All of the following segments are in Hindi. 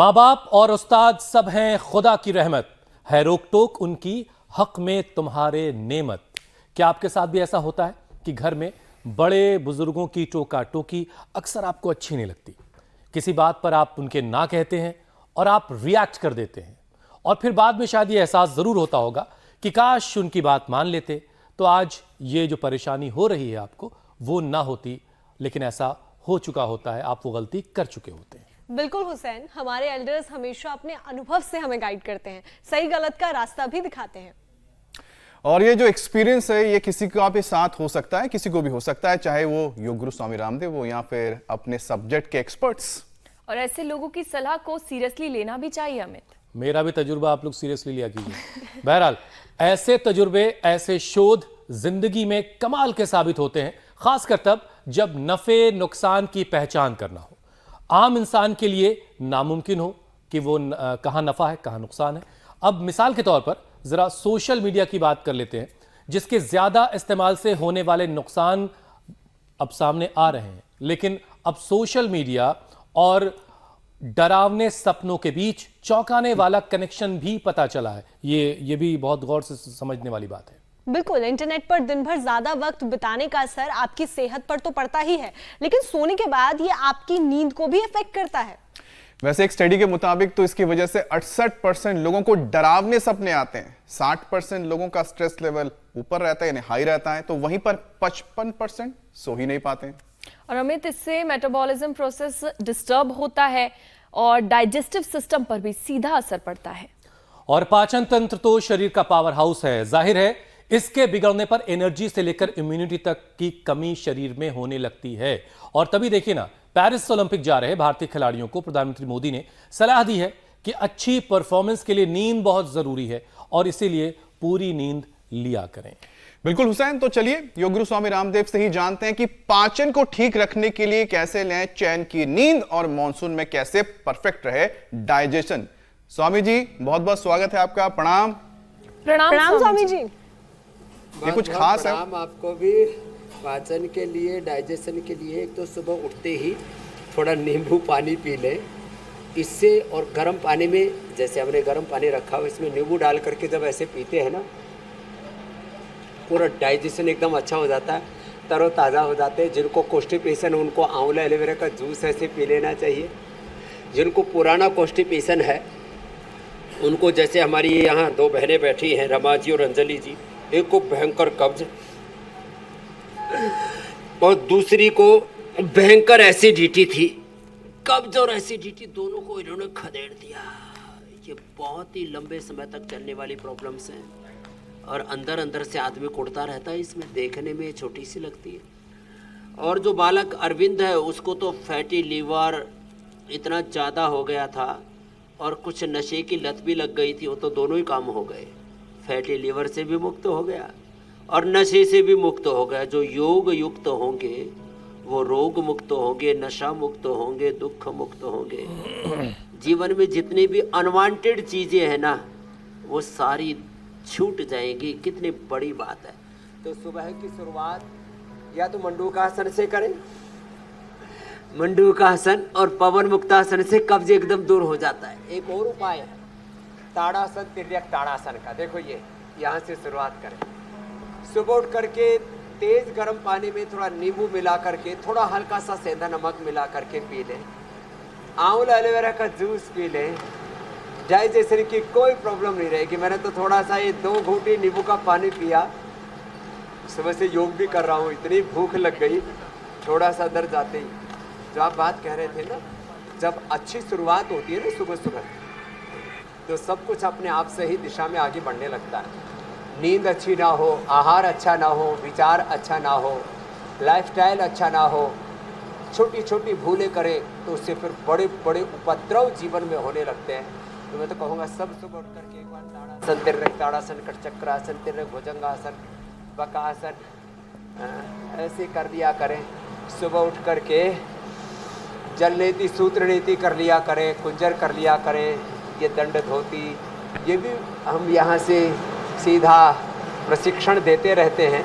माँ बाप और उस्ताद सब हैं खुदा की रहमत, है रोक टोक उनकी हक में तुम्हारे नेमत। क्या आपके साथ भी ऐसा होता है कि घर में बड़े बुजुर्गों की टोका टोकी अक्सर आपको अच्छी नहीं लगती? किसी बात पर आप उनके ना कहते हैं और आप रिएक्ट कर देते हैं, और फिर बाद में शायद ये एहसास जरूर होता होगा कि काश उनकी बात मान लेते तो आज ये जो परेशानी हो रही है आपको वो ना होती। लेकिन ऐसा हो चुका होता है, आप वो गलती कर चुके होते हैं। बिल्कुल हुसैन, हमारे एल्डर्स हमेशा अपने अनुभव से हमें गाइड करते हैं, सही गलत का रास्ता भी दिखाते हैं। और ये जो एक्सपीरियंस है ये किसी का भी साथ हो सकता है, किसी को भी हो सकता है, चाहे वो योग गुरु स्वामी रामदेव हो या फिर अपने सब्जेक्ट के एक्सपर्ट्स। और ऐसे लोगों की सलाह को सीरियसली लेना भी चाहिए अमित। मेरा भी तजुर्बा आप लोग सीरियसली लिया कीजिए। बहरहाल ऐसे तजुर्बे, ऐसे शोध जिंदगी में कमाल के साबित होते हैं, खासकर तब जब नफे नुकसान की पहचान करना हो। आम इंसान के लिए नामुमकिन हो कि वो कहाँ नफा है कहाँ नुकसान है। अब मिसाल के तौर पर जरा सोशल मीडिया की बात कर लेते हैं, जिसके ज्यादा इस्तेमाल से होने वाले नुकसान अब सामने आ रहे हैं। लेकिन अब सोशल मीडिया और डरावने सपनों के बीच चौंकाने वाला कनेक्शन भी पता चला है। ये भी बहुत गौर से समझने वाली बात है। बिल्कुल, इंटरनेट पर दिन भर ज्यादा वक्त बिताने का असर आपकी सेहत पर तो पड़ता ही है, लेकिन सोने के बाद ये आपकी नींद को भी इफेक्ट करता है। वैसे एक स्टडी के मुताबिक तो इसकी वजह से 68% लोगों को डरावने सपने आते हैं, 60% लोगों का स्ट्रेस लेवल ऊपर रहता है यानी हाई रहता है, तो वहीं पर 55% सो ही नहीं पाते हैं। और अमित, इससे मेटाबॉलिज्म प्रोसेस डिस्टर्ब होता है और डाइजेस्टिव सिस्टम पर भी सीधा असर पड़ता है। और पाचन तंत्र तो शरीर का पावर हाउस है, जाहिर है इसके बिगड़ने पर एनर्जी से लेकर इम्यूनिटी तक की कमी शरीर में होने लगती है। और तभी देखिए ना, पेरिस ओलंपिक जा रहे भारतीय खिलाड़ियों को प्रधानमंत्री मोदी ने सलाह दी है कि अच्छी परफॉर्मेंस के लिए नींद बहुत जरूरी है और इसीलिए पूरी नींद लिया करें। बिल्कुल हुसैन, तो चलिए योग गुरु स्वामी रामदेव से ही जानते हैं कि पाचन को ठीक रखने के लिए कैसे लें चैन की नींद और मॉनसून में कैसे परफेक्ट रहे डाइजेशन। स्वामी जी बहुत बहुत स्वागत है आपका। प्रणाम। प्रणाम स्वामी जी। ये कुछ खास है? प्रणाम आपको भी। पाचन के लिए, डाइजेशन के लिए एक तो सुबह उठते ही थोड़ा नींबू पानी पी लें, इससे, और गर्म पानी में, जैसे हमने गर्म पानी रखा हो इसमें नींबू डाल करके जब ऐसे पीते हैं ना, पूरा डाइजेशन एकदम अच्छा हो जाता है, तरोताज़ा हो जाते हैं। जिनको कॉन्स्टिपेशन उनको आंवला एलोवेरा का जूस ऐसे पी लेना चाहिए। जिनको पुराना कॉन्स्टिपेशन है उनको, जैसे हमारी यहाँ दो बहनें बैठी हैं, रमा जी और अंजलि जी, एक को भयंकर कब्ज और दूसरी को भयंकर एसिडिटी थी। कब्ज और एसिडिटी दोनों को इन्होंने खदेड़ दिया। ये बहुत ही लंबे समय तक चलने वाली प्रॉब्लम्स हैं और अंदर अंदर से आदमी कुड़ता रहता है। इसमें देखने में छोटी सी लगती है। और जो बालक अरविंद है उसको तो फैटी लीवर इतना ज़्यादा हो गया था और कुछ नशे की लत भी लग गई थी, वो तो दोनों ही काम हो गए। फैटी लीवर से भी मुक्त हो गया और नशे से भी मुक्त हो गया। जो योग युक्त होंगे वो रोग मुक्त होंगे, नशा मुक्त होंगे, दुख मुक्त होंगे। जीवन में जितनी भी अनवांटेड चीज़ें हैं ना, वो सारी छूट जाएंगी। कितनी बड़ी बात है। तो सुबह की शुरुआत या तो मंडूकासन से करें, मंडूकासन और पवन मुक्तासन से कब्ज एकदम दूर हो जाता है। एक और उपाय है ताड़ासन, तिर्यक ताड़ासन का। देखो ये यहाँ से शुरुआत करें। सुबह उठ करके तेज गर्म पानी में थोड़ा नींबू मिला करके, थोड़ा हल्का सा सेंधा नमक मिला करके पी लें। आंवला एलोवेरा का जूस पी लें। डाइजेशन की कोई प्रॉब्लम नहीं रहेगी। मैंने तो थोड़ा सा ये 2 घूंटी नींबू का पानी पिया। सुबह से योग भी कर रहा हूँ, इतनी भूख लग गई, थोड़ा सा दर्द जाते ही। जो आप बात कह रहे थे ना, जब अच्छी शुरुआत होती है ना सुबह सुबह, तो सब कुछ अपने आप से ही दिशा में आगे बढ़ने लगता है। नींद अच्छी ना हो, आहार अच्छा ना हो, विचार अच्छा ना हो, लाइफस्टाइल अच्छा ना हो, छोटी छोटी भूलें करें तो उससे फिर बड़े बड़े उपद्रव जीवन में होने लगते हैं। तो मैं तो कहूँगा सब सुबह उठ करके एक बार ताड़ासन, तिर्यक ताड़ासन, कटचक्रासन, तिर्यक भुजंगासन, बकासन ऐसे कर लिया करें। सुबह उठ करके जल नीति, सूत्र नीति कर लिया करें, कुंजर कर लिया करें, ये दंड धोती, ये भी हम यहाँ से सीधा प्रशिक्षण देते रहते हैं।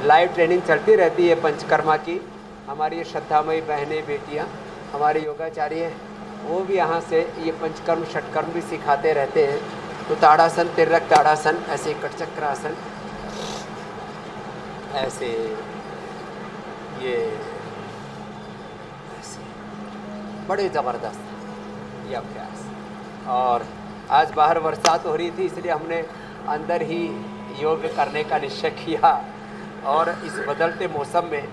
लाइव ट्रेनिंग चलती रहती है पंचकर्मा की। हमारी श्रद्धामयी बहनें बेटियाँ, हमारे योगाचार्य वो भी यहाँ से ये पंचकर्म षटकर्म भी सिखाते रहते हैं। तो ताड़ासन, तिर्यक ताड़ासन, ऐसे कटचक्रासन, ऐसे ये ऐसे बड़े ज़बरदस्त ये अभ्यास। और आज बाहर बरसात हो रही थी, इसलिए हमने अंदर ही योग करने का निश्चय किया। और इस बदलते मौसम में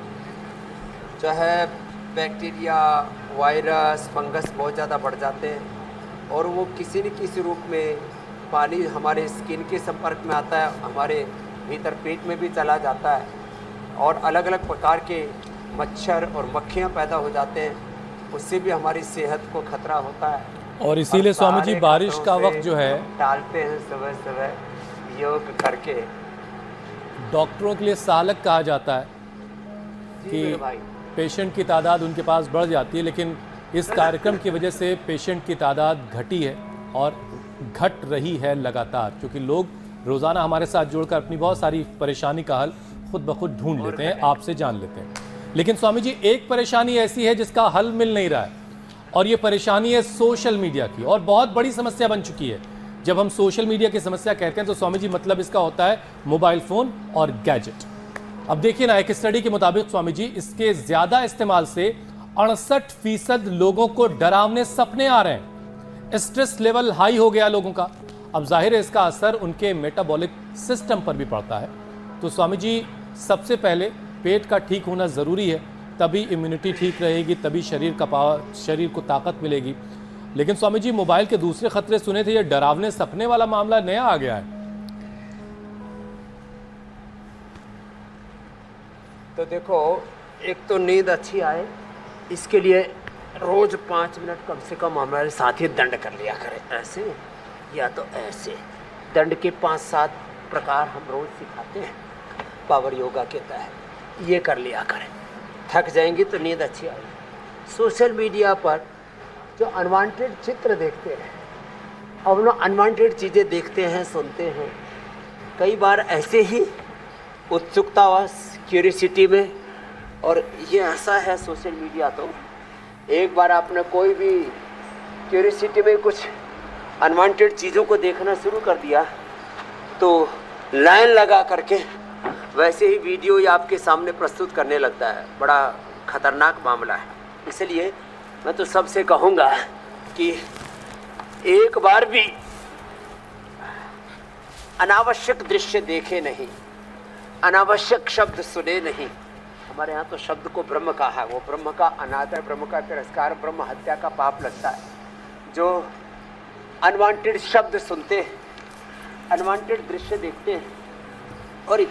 जो है बैक्टीरिया, वायरस, फंगस बहुत ज़्यादा बढ़ जाते हैं और वो किसी न किसी रूप में पानी हमारे स्किन के संपर्क में आता है, हमारे भीतर पेट में भी चला जाता है और अलग अलग प्रकार के मच्छर और मक्खियाँ पैदा हो जाते हैं, उससे भी हमारी सेहत को खतरा होता है। और इसीलिए स्वामी जी सारे बारिश का खतरों वक्त से जो है टालते हैं सुबह सुबह योग करके। डॉक्टरों के लिए सालक कहा जाता है जी कि मेरे भाई, पेशेंट की तादाद उनके पास बढ़ जाती है, लेकिन इस कार्यक्रम की वजह से पेशेंट की तादाद घटी है और घट रही है लगातार, क्योंकि लोग रोज़ाना हमारे साथ जुड़कर अपनी बहुत सारी परेशानी का हल खुद ब खुद ढूंढ लेते हैं, आपसे जान लेते हैं। लेकिन स्वामी जी एक परेशानी ऐसी है जिसका हल मिल नहीं रहा है और ये परेशानी है सोशल मीडिया की, और बहुत बड़ी समस्या बन चुकी है। जब हम सोशल मीडिया की समस्या कहते हैं तो स्वामी जी मतलब इसका होता है मोबाइल फ़ोन और गैजेट। अब देखिए ना, एक स्टडी के मुताबिक स्वामी जी इसके ज़्यादा इस्तेमाल से 68% लोगों को डरावने सपने आ रहे हैं, स्ट्रेस लेवल हाई हो गया लोगों का। अब जाहिर है इसका असर उनके मेटाबॉलिक सिस्टम पर भी पड़ता है। तो स्वामी जी सबसे पहले पेट का ठीक होना ज़रूरी है, तभी इम्यूनिटी ठीक रहेगी, तभी शरीर को ताकत मिलेगी। लेकिन स्वामी जी मोबाइल के दूसरे खतरे सुने थे, ये डरावने सपने वाला मामला नया आ गया है। तो देखो, एक तो नींद अच्छी आए इसके लिए रोज 5 मिनट कम से कम हमारे साथ ही दंड कर लिया करें, ऐसे या तो ऐसे। दंड के 5-7 प्रकार हम रोज सिखाते हैं पावर योगा के तहत, ये कर लिया करें। थक जाएंगी तो नींद अच्छी आएगी। सोशल मीडिया पर जो अनवांटेड चित्र देखते हैं, अब लोग अनवांटेड चीज़ें देखते हैं, सुनते हैं, कई बार ऐसे ही उत्सुकतावश, क्यूरियोसिटी में। और ये ऐसा है सोशल मीडिया, तो एक बार आपने कोई भी क्यूरियोसिटी में कुछ अनवांटेड चीज़ों को देखना शुरू कर दिया तो लाइन लगा करके वैसे ही वीडियो या आपके सामने प्रस्तुत करने लगता है। बड़ा खतरनाक मामला है। इसलिए मैं तो सबसे कहूँगा कि एक बार भी अनावश्यक दृश्य देखे नहीं, अनावश्यक शब्द सुने नहीं। हमारे यहाँ तो शब्द को ब्रह्म कहा है, वो ब्रह्म का अनादर, ब्रह्म का तिरस्कार, ब्रह्म हत्या का पाप लगता है। जो अनवांटेड शब्द सुनते हैं, अनवांटेड दृश्य देखते हैं और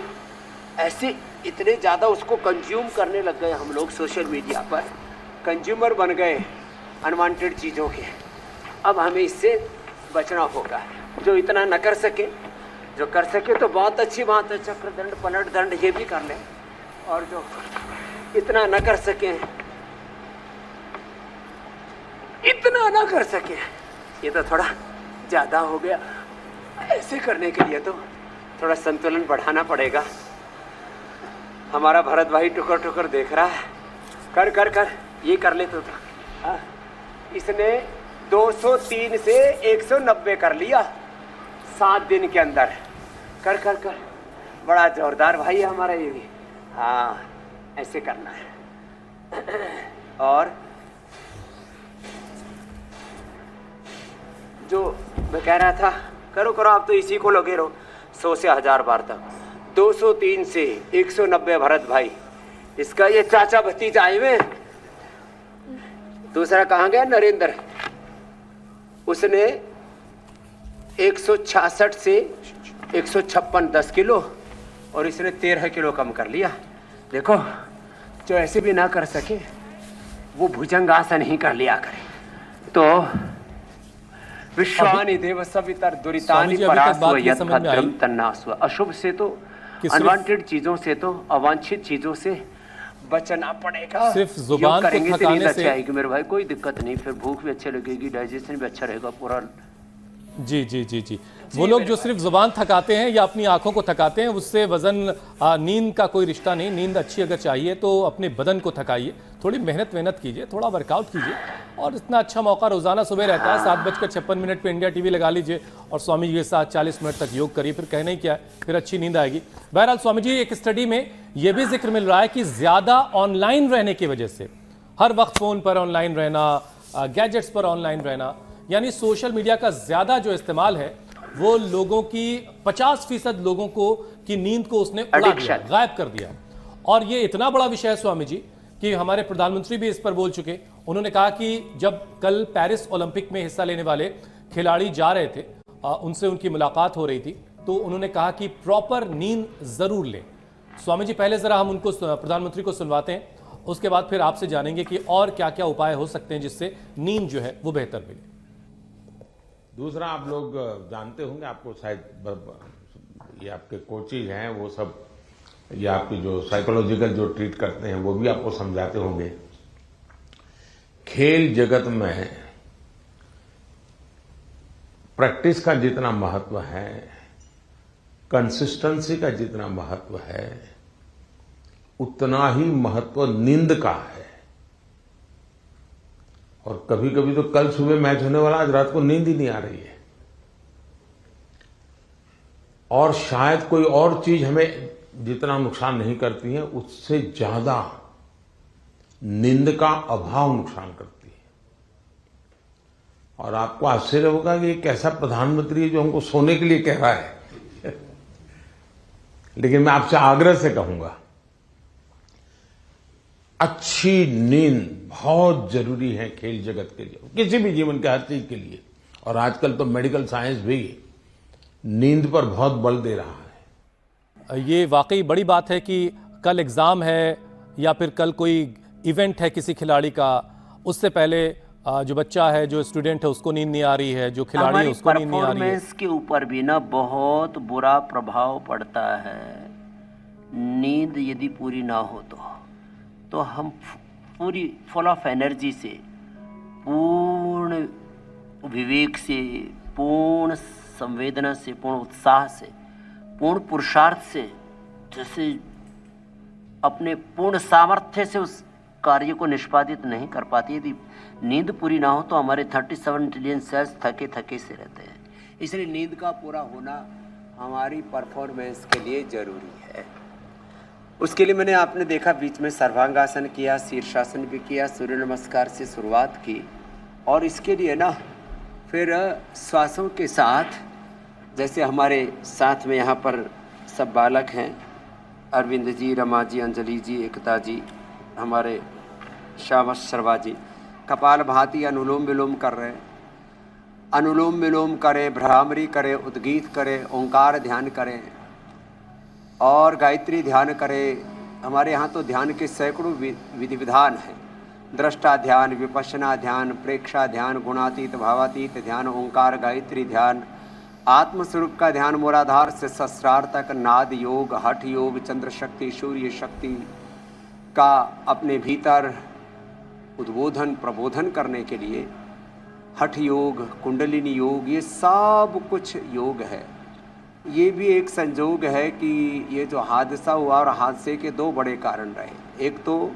ऐसे इतने ज़्यादा उसको कंज्यूम करने लग गए हम लोग, सोशल मीडिया पर कंज्यूमर बन गए अनवांटेड चीज़ों के। अब हमें इससे बचना होगा। जो इतना न कर सके, जो कर सके तो बहुत अच्छी बात है, चक्र दंड, पलट दंड ये भी कर लें। और जो इतना न कर सके, इतना न कर सके, ये तो थोड़ा ज़्यादा हो गया। ऐसे करने के लिए तो थोड़ा संतुलन बढ़ाना पड़ेगा। हमारा भरत भाई टुकर टुकर देख रहा है, कर कर कर ये कर ले तो था। इसने 203 से 190 कर लिया 7 दिन के अंदर। कर कर कर, बड़ा जोरदार भाई है हमारा ये भी। हाँ, ऐसे करना है। और जो मैं कह रहा था, करो करो, आप तो इसी को लगे रहो 100 से 1000 बार तक। 203 से 190 भरत भाई, इसका ये चाचा भतीजा आए हुए। दूसरा कहाँ गया? नरेंद्र, उसने 166 से 156 10 किलो और इसने 13 किलो कम कर लिया। देखो, जो ऐसे भी ना कर सके वो भुजंगासन ही कर लिया करे। तो विश्वानि देव सवितर दुरितानि परास्व यत् भद्रम तन्नास्व। अशुभ से तो, अनवांटेड चीजों से तो, अवांछित चीजों से बचना पड़ेगा। सिर्फ जुबान को करेंगे तो थकाने नींद से अच्छी आएगी मेरे भाई, कोई दिक्कत नहीं। फिर भूख भी अच्छी लगेगी, डाइजेशन भी अच्छा रहेगा पूरा। जी जी जी जी वो लोग जो सिर्फ जुबान थकाते हैं या अपनी आंखों को थकाते हैं, उससे वजन नींद का कोई रिश्ता नहीं। नींद अच्छी अगर चाहिए तो अपने बदन को थकाइए, थोड़ी मेहनत कीजिए, थोड़ा वर्कआउट कीजिए और इतना अच्छा मौका रोजाना सुबह रहता है 7:56 पे इंडिया टीवी लगा लीजिए और स्वामी जी के साथ 40 मिनट तक योग करिए, फिर कहना ही क्या है, फिर अच्छी नींद आएगी। बहरहाल स्वामी जी, एक स्टडी में यह भी जिक्र मिल रहा है कि ज्यादा ऑनलाइन रहने की वजह से, हर वक्त फोन पर ऑनलाइन रहना, गैजेट्स पर ऑनलाइन रहना, यानी सोशल मीडिया का ज्यादा जो इस्तेमाल है वो लोगों की 50% लोगों को की नींद को उसने उड़ा दिया, गायब कर दिया। और ये इतना बड़ा विषय है स्वामी जी कि हमारे प्रधानमंत्री भी इस पर बोल चुके। उन्होंने कहा कि जब कल पेरिस ओलंपिक में हिस्सा लेने वाले खिलाड़ी जा रहे थे, उनसे उनकी मुलाकात हो रही थी, तो उन्होंने कहा कि प्रॉपर नींद जरूर लें। स्वामी जी, पहले जरा हम उनको, प्रधानमंत्री को सुनवाते हैं, उसके बाद फिर आपसे जानेंगे कि और क्या क्या उपाय हो सकते हैं जिससे नींद जो है वो बेहतर मिले। दूसरा, आप लोग जानते होंगे, आपको शायद ये आपके कोचेज हैं वो सब, ये आपकी जो साइकोलॉजिकल जो ट्रीट करते हैं वो भी आपको समझाते होंगे। खेल जगत में प्रैक्टिस का जितना महत्व है, कंसिस्टेंसी का जितना महत्व है, उतना ही महत्व नींद का है। और कभी कभी तो कल सुबह मैच होने वाला, आज रात को नींद ही नहीं आ रही है। और शायद कोई और चीज हमें जितना नुकसान नहीं करती है, उससे ज्यादा नींद का अभाव नुकसान करती है। और आपको आश्चर्य होगा कि एक ऐसा प्रधानमंत्री है जो हमको सोने के लिए कह रहा है लेकिन मैं आपसे आग्रह से कहूंगा, अच्छी नींद बहुत जरूरी है खेल जगत के लिए, किसी भी जीवन के हर चीज के लिए। और आजकल तो मेडिकल साइंस भी नींद पर बहुत बल दे रहा है। ये वाकई बड़ी बात है कि कल एग्जाम है या फिर कल कोई इवेंट है किसी खिलाड़ी का, उससे पहले जो बच्चा है, जो स्टूडेंट है, उसको नींद नहीं आ रही है, जो खिलाड़ी है उसको नींद नहीं आ रही है। परफॉर्मेंस के ऊपर भी ना बहुत बुरा प्रभाव पड़ता है। नींद यदि पूरी ना हो तो हम पूरी फुल ऑफ एनर्जी से, पूर्ण विवेक से, पूर्ण संवेदना से, पूर्ण उत्साह से, पूर्ण पुरुषार्थ से, जैसे अपने पूर्ण सामर्थ्य से उस कार्य को निष्पादित नहीं कर पाती। यदि नींद पूरी ना हो तो हमारे 37 ट्रिलियन सेल्स थके थके से रहते हैं। इसलिए नींद का पूरा होना हमारी परफॉर्मेंस के लिए जरूरी है। उसके लिए मैंने, आपने देखा, बीच में सर्वांगासन किया, शीर्षासन भी किया, सूर्य नमस्कार से शुरुआत की। और इसके लिए ना फिर श्वासों के साथ, जैसे हमारे साथ में यहाँ पर सब बालक हैं, अरविंद जी, रमा जी, अंजलि जी, एकता जी, हमारे श्याम शर्मा जी, कपाल भाती अनुलोम विलोम कर रहे हैं। अनुलोम विलोम करें, भ्रामरी करें, उद्गीत करें, ओंकार ध्यान करें और गायत्री ध्यान करें। हमारे यहाँ तो ध्यान के सैकड़ों विधि विधान हैं। दृष्टा ध्यान, विपश्यना ध्यान, प्रेक्षा ध्यान, गुणातीत भावातीत ध्यान, ओंकार गायत्री ध्यान, आत्मस्वरूप का ध्यान, मूलाधार से सहस्रार तक, नाद योग, हठ योग, चंद्र शक्ति, सूर्य शक्ति का अपने भीतर उद्बोधन प्रबोधन करने के लिए हठ योग, कुंडलिनी योग, ये सब कुछ योग है। ये भी एक संजोग है कि ये जो हादसा हुआ और हादसे के दो बड़े कारण रहे। एक तो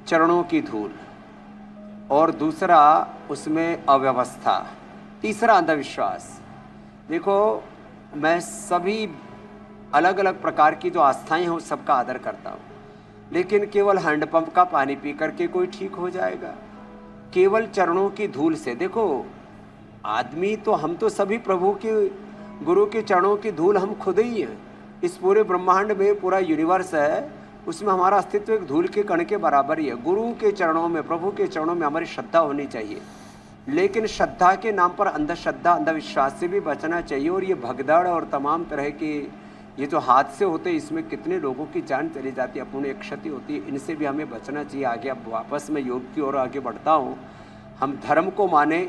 चरणों की धूल और दूसरा उसमें अव्यवस्था, तीसरा अंधविश्वास। देखो, मैं सभी अलग अलग प्रकार की जो आस्थाएं हैं उस सबका आदर करता हूँ, लेकिन केवल हैंडपंप का पानी पी करके कोई ठीक हो जाएगा? केवल चरणों की धूल से? देखो, आदमी तो, हम तो सभी प्रभु के, गुरु के चरणों की धूल हम खुद ही हैं। इस पूरे ब्रह्मांड में पूरा यूनिवर्स है, उसमें हमारा अस्तित्व एक धूल के कण के बराबर ही है। गुरु के चरणों में, प्रभु के चरणों में हमारी श्रद्धा होनी चाहिए, लेकिन श्रद्धा के नाम पर अंधश्रद्धा, अंधविश्वास से भी बचना चाहिए। और ये भगदड़ और तमाम तरह के ये जो हादसे होते हैं, इसमें कितने लोगों की जान चली जाती है, अपूर्ण क्षति होती है, इनसे भी हमें बचना चाहिए। आगे अब वापस मैं योग की ओर आगे बढ़ता हूँ। हम धर्म को माने,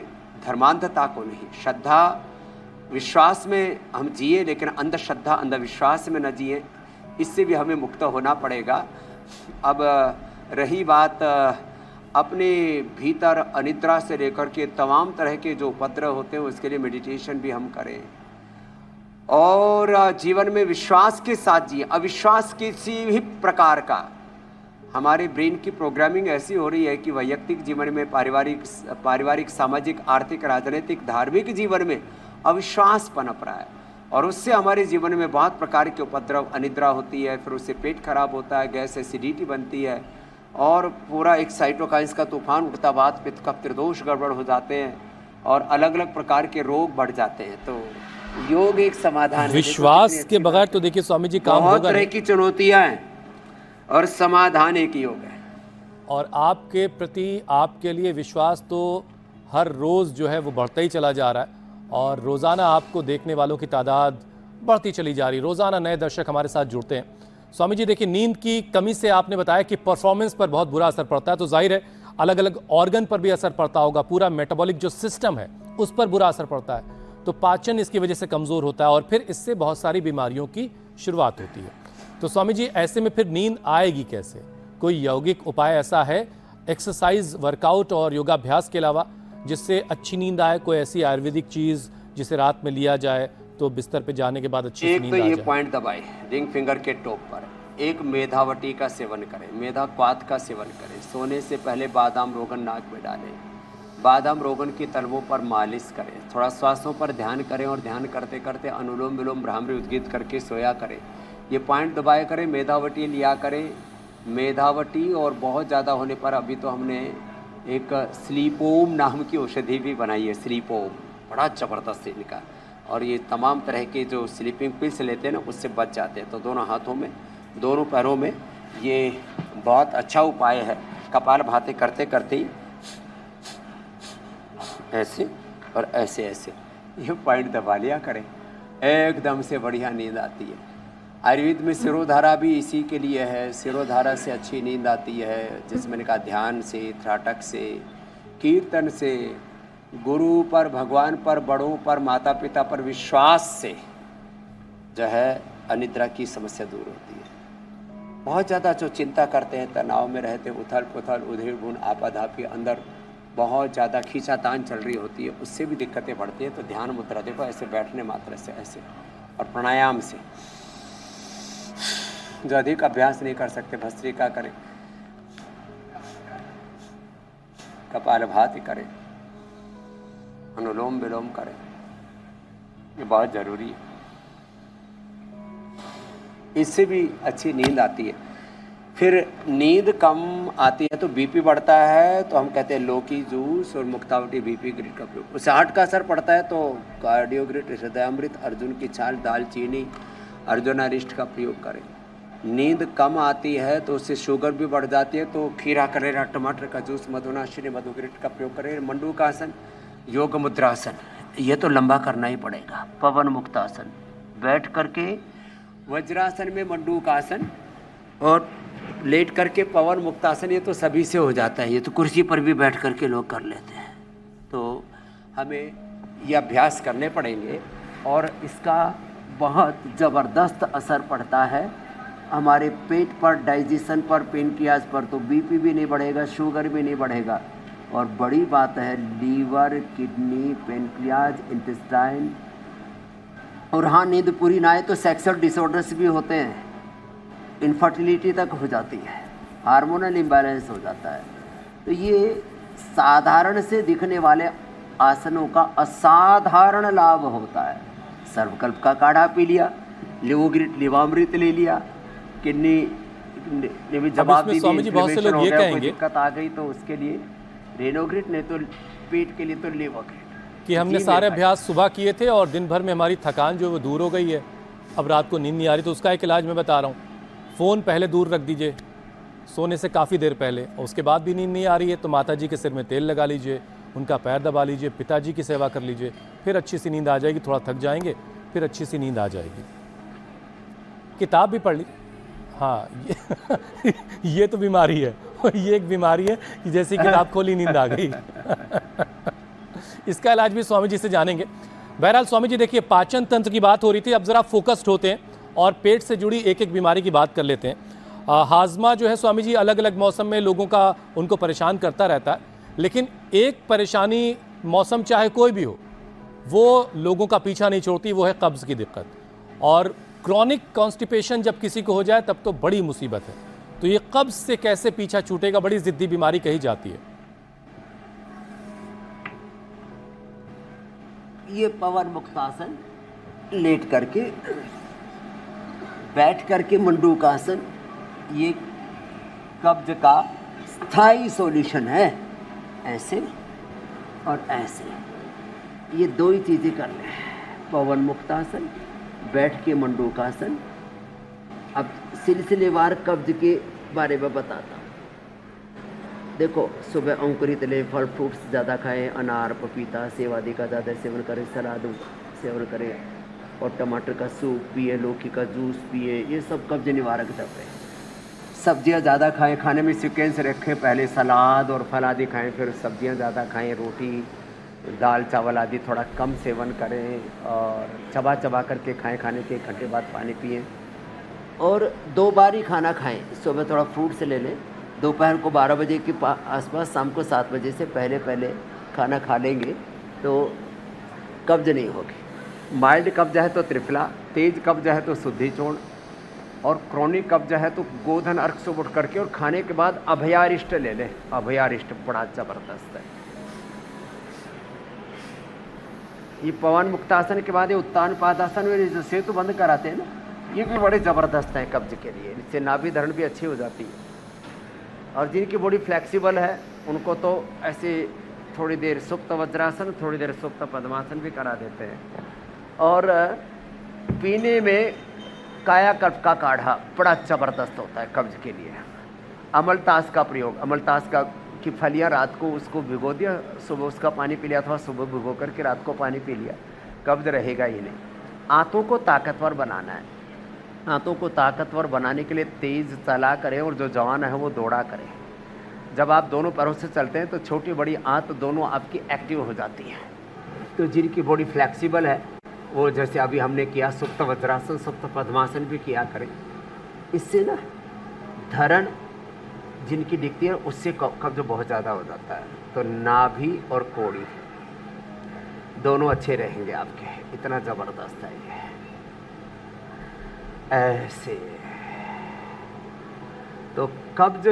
धर्मांधता को नहीं। श्रद्धा विश्वास में हम जिए, लेकिन अंधश्रद्धा अंधविश्वास में न जिए, इससे भी हमें मुक्त होना पड़ेगा। अब रही बात अपने भीतर अनिद्रा से लेकर के तमाम तरह के जो उपद्रव होते हैं, उसके लिए मेडिटेशन भी हम करें और जीवन में विश्वास के साथ जिए। अविश्वास किसी भी प्रकार का हमारे ब्रेन की प्रोग्रामिंग ऐसी हो रही है कि वैयक्तिक जीवन में, पारिवारिक, सामाजिक, आर्थिक, राजनीतिक, धार्मिक जीवन में अविश्वास पनप रहा है और उससे हमारे जीवन में बहुत प्रकार के उपद्रव, अनिद्रा होती है, फिर उससे पेट खराब होता है, गैस एसिडिटी बनती है और पूरा एक साइटोकाइंस का तूफान उठता, वात पित्त कफ त्रिदोष गड़बड़ हो जाते हैं और अलग अलग प्रकार के रोग बढ़ जाते हैं। तो योग एक समाधान है। विश्वास के बगैर तो देखिए स्वामी जी काम बहुत होगा तरह नहीं। की चुनौतियां हैं और समाधान एक योग है। और आपके प्रति, आपके लिए विश्वास तो हर रोज़ जो है वो बढ़ता ही चला जा रहा है और रोज़ाना आपको देखने वालों की तादाद बढ़ती चली जा रही है। रोज़ाना नए दर्शक हमारे साथ जुड़ते हैं। स्वामी जी देखिए, नींद की कमी से आपने बताया कि परफॉर्मेंस पर बहुत बुरा असर पड़ता है, तो जाहिर है अलग अलग ऑर्गन पर भी असर पड़ता होगा, पूरा मेटाबॉलिक जो सिस्टम है उस पर बुरा असर पड़ता है, तो पाचन इसकी वजह से कमज़ोर होता है और फिर इससे बहुत सारी बीमारियों की शुरुआत होती है। तो स्वामी जी ऐसे में फिर नींद आएगी कैसे? कोई यौगिक उपाय ऐसा है, एक्सरसाइज, वर्कआउट और योगाभ्यास के अलावा, जिससे अच्छी नींद आए? कोई ऐसी आयुर्वेदिक चीज़ जिसे रात में लिया जाए तो बिस्तर पे जाने के बाद अच्छी एक नींद तो आ ये जाए? पॉइंट दबाए रिंग फिंगर के टॉप पर, एक मेधावटी का सेवन करें, मेधा क्वाथ का सेवन करें, सोने से पहले बादाम रोगन नाक में डालें, बादाम रोगन की तलवों पर मालिश करें, थोड़ा श्वासों पर ध्यान करें और ध्यान करते करते अनुलोम विलोम भ्रामरी उद्गीत करके सोया करें। ये पॉइंट दबाए करें, मेधावटी लिया करें। मेधावटी और बहुत ज़्यादा होने पर अभी तो हमने एक स्लीपोम नाम की औषधि भी बनाई है, स्लीपोम, बड़ा ज़बरदस्त इनका, और ये तमाम तरह के जो स्लीपिंग पिल्स लेते हैं ना उससे बच जाते हैं। तो दोनों हाथों में, दोनों पैरों में ये बहुत अच्छा उपाय है। कपाल भाती करते करते ही ऐसे और ऐसे ऐसे ये पॉइंट दबा लिया करें, एकदम से बढ़िया नींद आती है। आयुर्वेद में सिरोधारा भी इसी के लिए है। सिरोधारा से अच्छी नींद आती है, जिसमें मैंने कहा ध्यान से, त्राटक से, कीर्तन से, गुरु पर, भगवान पर, बड़ों पर, माता पिता पर विश्वास से जो है अनिद्रा की समस्या दूर होती है। बहुत ज़्यादा जो चिंता करते हैं, तनाव में रहते, उथल पुथल, उधेड़ बुन, आपाधापी, अंदर बहुत ज़्यादा खींचातान चल रही होती है, उससे भी दिक्कतें बढ़ती हैं। तो ध्यान मुद्रा देखो, ऐसे बैठने मात्र से ऐसे, और प्राणायाम से। जो अधिक अभ्यास नहीं कर सकते, भस्त्रिका करें, कपालभाति करें, अनुलोम विलोम करें, ये बहुत ज़रूरी है। इससे भी अच्छी नींद आती है। फिर नींद कम आती है तो बीपी बढ़ता है, तो हम कहते हैं लौकी जूस और मुक्तावटी बीपी ग्रिड का प्रयोग। उससे हार्ट का असर पड़ता है तो कार्डियोग्रिड, हृदयामृत, अर्जुन की छाल, दालचीनी, अर्जुनारिष्ट का प्रयोग करें। नींद कम आती है तो उससे शुगर भी बढ़ जाती है, तो खीरा, करेला, टमाटर का जूस, मधुनाशिनी, मधुग्रिड का प्रयोग करें। मंडूकासन, योग मुद्रासन, ये तो लंबा करना ही पड़ेगा। पवन मुक्तासन, बैठ करके वज्रासन में मंडूकासन और लेट करके पवन मुक्तासन, ये तो सभी से हो जाता है। ये तो कुर्सी पर भी बैठ करके लोग कर लेते हैं। तो हमें ये अभ्यास करने पड़ेंगे और इसका बहुत ज़बरदस्त असर पड़ता है हमारे पेट पर, डाइजेशन पर, पेनक्रियाज पर। तो बीपी भी नहीं बढ़ेगा, शुगर भी नहीं बढ़ेगा, और बड़ी बात है लीवर, किडनी, पेनक्रियाज, इंटेस्टाइन। और हाँ, नींद पूरी ना आए तो सेक्सुअल डिसऑर्डर्स भी होते हैं, इनफर्टिलिटी तक हो जाती है, हार्मोनल इम्बैलेंस हो जाता है। तो ये साधारण से दिखने वाले आसनों का असाधारण लाभ होता है। सर्वकल्प का काढ़ा पी लिया, लिवोग्रिड, लिवामृत ले लिया, किडनी ने भी जवाब दी, स्वामी जी बहुत से लोग ये कहेंगे दिक्कत आ गई तो उसके लिए रेनोग्रिड, नहीं तो पेट के लिए तो लिवोग्रिड। कि हमने सारे अभ्यास सुबह किए थे और दिन भर में हमारी थकान जो है वो दूर हो गई है, अब रात को नींद नहीं आ रही। तो उसका एक इलाज मैं बता रहा हूँ, फ़ोन पहले दूर रख दीजिए सोने से काफ़ी देर पहले, और उसके बाद भी नींद नहीं आ रही है तो माता जी के सिर में तेल लगा लीजिए, उनका पैर दबा लीजिए, पिताजी की सेवा कर लीजिए, फिर अच्छी सी नींद आ जाएगी। थोड़ा थक जाएंगे, फिर अच्छी सी नींद आ जाएगी। किताब भी पढ़ ली। हाँ, ये तो बीमारी है, ये एक बीमारी है कि जैसी किताब खोली नींद आ गई। इसका इलाज भी स्वामी जी से जानेंगे। बहरहाल स्वामी जी देखिए, पाचन तंत्र की बात हो रही थी, अब ज़रा फोकस्ड होते हैं और पेट से जुड़ी एक एक बीमारी की बात कर लेते हैं। हाजमा जो है स्वामी जी अलग अलग मौसम में लोगों का, उनको परेशान करता रहता है, लेकिन एक परेशानी मौसम चाहे कोई भी हो वो लोगों का पीछा नहीं छोड़ती, वो है कब्ज़ की दिक्कत। और क्रॉनिक कॉन्स्टिपेशन जब किसी को हो जाए तब तो बड़ी मुसीबत है। तो ये कब्ज से कैसे पीछा छूटेगा, बड़ी जिद्दी बीमारी कही जाती है। ये पवन मुक्तासन, लेट करके, बैठ करके मंडूकासन, ये कब्ज का स्थायी सॉल्यूशन है। ऐसे और ऐसे, ये दो ही चीज़ें करना है, पवन मुक्तासन, बैठ के मंडूकासन। अब सिलसिलेवार कब्ज के बारे में बताता हूँ। देखो, सुबह अंकुरित ले, फल फ्रूट्स ज़्यादा खाएं, अनार पपीता सेब आदि का ज़्यादा सेवन करें, सलाद सेवन करें, और टमाटर का सूप पिए, लौकी का जूस पिए, ये सब कब्ज निवारक दवा है। सब्जियां ज़्यादा खाएं, खाने में सीक्वेंस रखें, पहले सलाद और फल आदि खाएं, फिर सब्जियां ज़्यादा खाएं, रोटी दाल चावल आदि थोड़ा कम सेवन करें, और चबा चबा करके खाएं, खाने के 1 घंटे बाद पानी पिएं, और 2 बार ही खाना खाएं। सुबह थोड़ा फ्रूट से ले लें, दोपहर को 12 बजे के आसपास, शाम को 7 बजे से पहले पहले खाना खा लेंगे तो कब्ज नहीं होगी। माइल्ड कब्ज है तो त्रिफला, तेज कब्ज है तो शुद्धि चूर्ण, और क्रोनिक कब्ज है तो गोधन अर्क से उठ करके और खाने के बाद अभयारिष्ट ले लें। अभयारिष्ट बड़ा जबरदस्त है। ये पवन मुक्तासन के बाद ये उत्तान पादासन में जो सेतु बंद कराते हैं ना, ये भी बड़े ज़बरदस्त हैं कब्ज के लिए। इससे नाभि धरण भी अच्छी हो जाती है। और जिनकी बॉडी फ्लेक्सिबल है उनको तो ऐसे थोड़ी देर सुप्त वज्रासन, थोड़ी देर सुप्त पद्मासन भी करा देते हैं। और पीने में कायाकल्प का काढ़ा बड़ा ज़बरदस्त होता है कब्ज के लिए। अमलतास का प्रयोग, अमलतास का की फलियाँ रात को उसको भिगो दिया, सुबह उसका पानी पी लिया, अथवा सुबह भिगो करके रात को पानी पी लिया, कब्ज रहेगा ही नहीं। आंतों को ताकतवर बनाना है। आंतों को ताकतवर बनाने के लिए तेज़ चला करें, और जो जवान है वो दौड़ा करें। जब आप दोनों पैरों से चलते हैं तो छोटी बड़ी आंत दोनों आपकी एक्टिव हो जाती है। तो जिनकी बॉडी फ्लेक्सिबल है वो, जैसे अभी हमने किया सुप्त वज्रासन, सुप्त पद्मासन भी किया करें। इससे ना धरण जिनकी दिखती है उससे कब्ज बहुत ज़्यादा हो जाता है। तो नाभि और कोड़ी दोनों अच्छे रहेंगे आपके। इतना ज़बरदस्त है ये। ऐसे तो कब्ज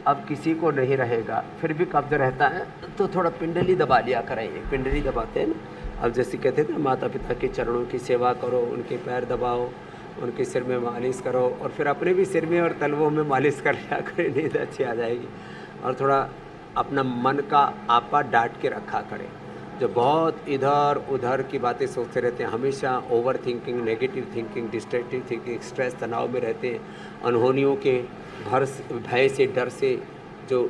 अब किसी को नहीं रहेगा, फिर भी कब्ज रहता है तो थोड़ा पिंडली दबा लिया करेंगे। पिंडली दबाते हैं ना, अब जैसे कहते थे माता पिता के चरणों की सेवा करो, उनके पैर दबाओ, उनके सिर में मालिश करो, और फिर अपने भी सिर में और तलवों में मालिश कर लिया करें, नींद अच्छी आ जाएगी। और थोड़ा अपना मन का आपा डांट के रखा करें। जो बहुत इधर उधर की बातें सोचते रहते हैं, हमेशा over thinking, negative thinking, destructive thinking, stress तनाव में रहते हैं, अनहोनियों के भय से, डर से जो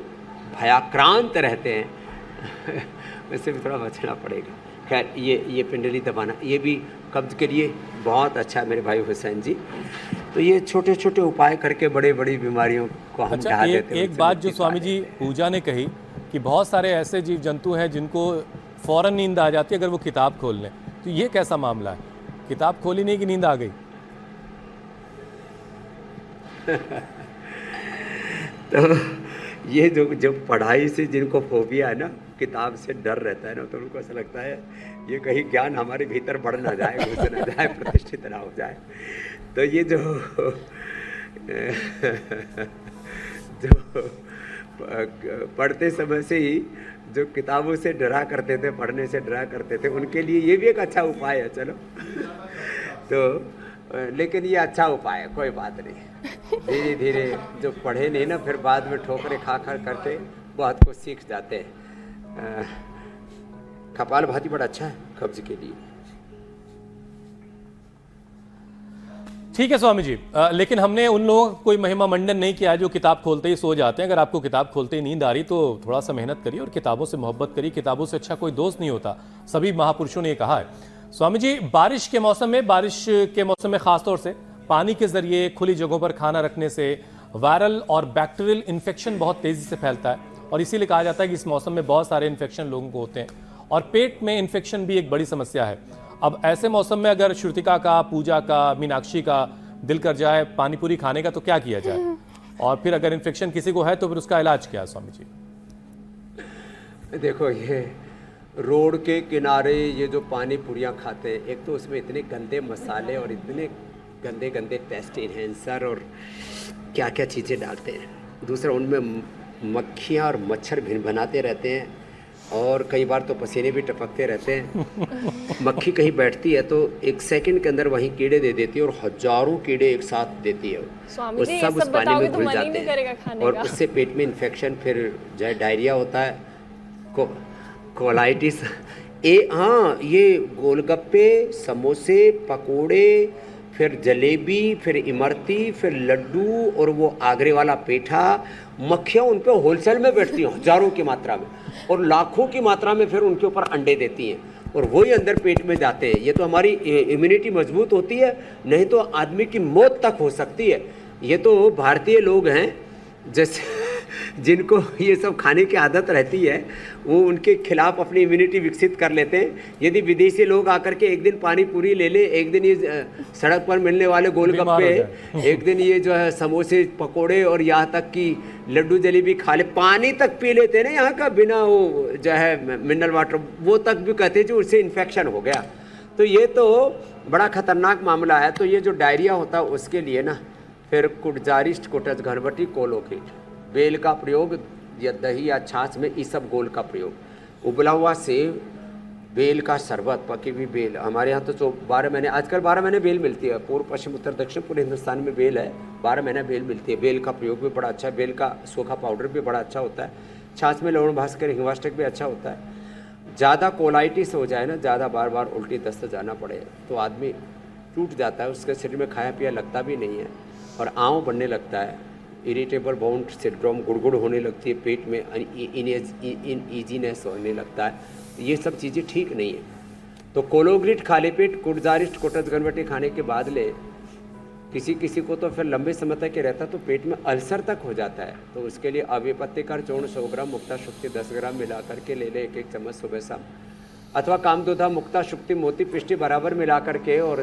भयाक्रांत रहते हैं उससे भी थोड़ा बचना पड़ेगा। खैर, ये पिंडली दबाना ये भी कब्ज के लिए बहुत अच्छा है मेरे भाई हुसैन जी। तो ये छोटे छोटे उपाय करके बड़ी बड़ी बीमारियों को हम अच्छा, ढहा देते हैं। एक बात जो स्वामी जी पूजा ने कही कि बहुत सारे ऐसे जीव जंतु हैं जिनको फौरन नींद आ जाती है अगर वो किताब खोल लें, तो ये कैसा मामला है? किताब खोली नहीं कि नींद आ गई? तो ये जो पढ़ाई से जिनको फोबिया है ना, किताब से डर रहता है ना, तो उनको ऐसा लगता है ये कहीं ज्ञान हमारे भीतर बढ़ ना जाए, घुस ना जाए, प्रतिष्ठित ना हो जाए। तो ये जो पढ़ते समय से ही जो किताबों से डरा करते थे, पढ़ने से डरा करते थे, उनके लिए ये भी एक अच्छा उपाय है। चलो तो लेकिन ये अच्छा उपाय है, कोई बात नहीं। धीरे धीरे जो पढ़े नहीं ना, फिर बाद में ठोकरे खा करके बहुत कुछ सीख जाते हैं। कपालभाति बड़ा अच्छा है कब्ज के लिए। ठीक है स्वामी जी, लेकिन हमने उन लोगों का कोई महिमा मंडन नहीं किया जो किताब खोलते ही सो जाते हैं। अगर आपको किताब खोलते ही नींद आ रही तो थोड़ा सा मेहनत करिए और किताबों से मोहब्बत करिए। किताबों से अच्छा कोई दोस्त नहीं होता, सभी महापुरुषों ने ये कहा है। स्वामी जी, बारिश के मौसम में खासतौर से पानी के जरिए खुली जगहों पर खाना रखने से वायरल और बैक्टीरियल इन्फेक्शन बहुत तेजी से फैलता है, और इसीलिए कहा जाता है कि इस मौसम में बहुत सारे इन्फेक्शन लोगों को होते हैं, और पेट में इन्फेक्शन भी एक बड़ी समस्या है। अब ऐसे मौसम में अगर श्रुतिका का, पूजा का, मीनाक्षी का दिल कर जाए पानी पूरी खाने का, तो क्या किया जाए? और फिर अगर इन्फेक्शन किसी को है तो फिर उसका इलाज क्या है स्वामी जी? देखो, ये रोड के किनारे ये जो पानी पूरियाँ खाते हैं, एक तो उसमें इतने गंदे मसाले और इतने गंदे गंदे पेस्ट इन्हेंसर और क्या क्या चीज़ें डालते हैं। दूसरा, उनमें मक्खियाँ और मच्छर भिन बनाते रहते हैं और कई बार तो पसीने भी टपकते रहते हैं। मक्खी कहीं बैठती है तो 1 सेकंड के अंदर वहीं कीड़े दे देती है और हज़ारों कीड़े एक साथ देती है। स्वामी वो जी, ये सब उस सब पानी बताओगे में तो घुल मन ही जाते नहीं करेगा हैं खाने और का। उससे पेट में इन्फेक्शन, फिर जो है डायरिया होता है, कोलाइटिस। हाँ, ये गोलगप्पे, समोसे, पकोड़े, फिर जलेबी, फिर इमरती, फिर लड्डू और वो आगरे वाला पेठा, मक्खियाँ उन पे होलसेल में बैठती हैं हज़ारों की मात्रा में और लाखों की मात्रा में फिर उनके ऊपर अंडे देती हैं और वही अंदर पेट में जाते हैं। ये तो हमारी इम्यूनिटी मजबूत होती है, नहीं तो आदमी की मौत तक हो सकती है। ये तो भारतीय लोग हैं जैसे जिनको ये सब खाने की आदत रहती है, वो उनके खिलाफ अपनी इम्यूनिटी विकसित कर लेते हैं। यदि विदेशी लोग आकर के एक दिन पानी पूरी ले ले, एक दिन ये सड़क पर मिलने वाले गोलगप्पे, एक दिन ये जो है समोसे, पकोड़े और यहाँ तक कि लड्डू जलेबी खा ले, पानी तक पी लेते हैं ना यहाँ का, बिना वो जो है मिनरल वाटर, वो तक भी कहते हैं जो उससे इन्फेक्शन हो गया। तो ये तो बड़ा खतरनाक मामला है। तो ये जो डायरिया होता है उसके लिए ना फिर कुटजारिस्ट, कुटज, घरबटी, कोलोकेट, बेल का प्रयोग या दही या छाछ में इसब गोल का प्रयोग, उबला हुआ सेब, बेल का शरबत, पकी हुई बेल। हमारे यहाँ तो 12 महीने, आजकल 12 महीने बेल मिलती है, पूर्व पश्चिम उत्तर दक्षिण पूरे हिंदुस्तान में बेल है, 12 महीने बेल मिलती है। बेल का प्रयोग भी बड़ा अच्छा है, बेल का सूखा पाउडर भी बड़ा अच्छा होता है, छाछ में लवण भास्कर, हिंगवाष्टक भी अच्छा होता है। ज़्यादा कोलाइटिस हो जाए ना, ज़्यादा बार बार उल्टी दस्त जाना पड़े तो आदमी टूट जाता है, उसके शरीर में खाया पिया लगता भी नहीं है और आँव बनने लगता है, इरिटेबल बाउल सिंड्रोम, गुड़गुड़ होने लगती है, पेट में इनईजीनेस होने लगता है। ये सब चीज़ें ठीक नहीं है। तो कोलोग्रिट खाली पेट, कुटजारिस्ट, कुटज, घरबटी खाने के बाद ले, किसी किसी को तो फिर लंबे समय तक के रहता तो पेट में अल्सर तक हो जाता है। तो उसके लिए अविपत्तिकर चूर्ण 100 ग्राम, मुक्ता शुक्ति 10 ग्राम मिला करके ले ले, 1-1 चम्मच सुबह शाम, अथवा कामदोधा, मुक्ता शुक्ति, मोती पिष्टी बराबर मिला करके और